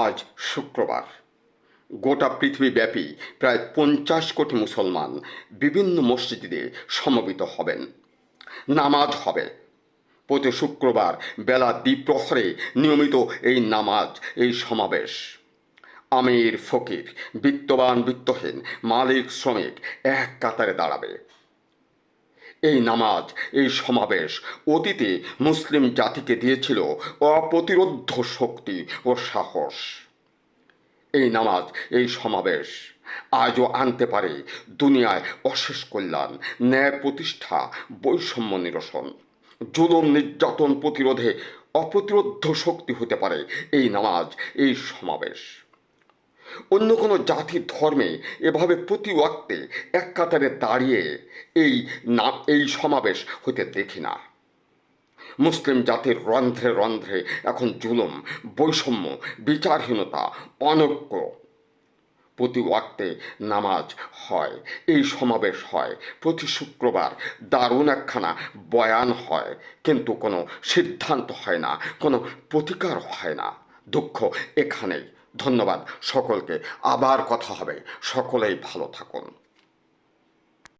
আজ শুক্রবার গোটা পৃথিবীব্যাপী প্রায় 50 কোটি মুসলমান বিভিন্ন মসজিদে সমবেত হবেন, নামাজ হবে। প্রতি শুক্রবার বেলা দ্বিপ্রহরে নিয়মিত এই নামাজ, এই সমাবেশ। আমির ফকির, বিত্তবান বিত্তহীন, মালিক শ্রমিক এক কাতারে দাঁড়াবে। এই নামাজ, এই সমাবেশ অতীতে মুসলিম জাতিকে দিয়েছিল অপ্রতিরোধ্য শক্তি ও সাহস। এই নামাজ, এই সমাবেশ আজও আনতে পারে দুনিয়ায় অশেষ কল্যাণ, ন্যায় প্রতিষ্ঠা, বৈষম্য নিরসন। জুলুম নির্যাতন প্রতিরোধে অপ্রতিরোধ্য শক্তি হতে পারে এই নামাজ, এই সমাবেশ। অন্য কোনো জাতি ধর্মে এভাবে প্রতি ওয়াক্তে এক কাতারে দাঁড়িয়ে এই সমাবেশ হতে দেখি না। মুসলিম জাতির রন্ধ্রে রন্ধ্রে এখন জুলুম, বৈষম্য, বিচারহীনতা, অনৈক্য। প্রতি ওয়াক্তে নামাজ হয়, এই সমাবেশ হয়, প্রতি শুক্রবার দারুণ একখানা বয়ান হয়, কিন্তু কোনো সিদ্ধান্ত হয় না, কোনো প্রতিকার হয় না। দুঃখ এখানেই। ধন্যবাদ সকলকে। আবার কথা হবে। সকলেই ভালো থাকুন।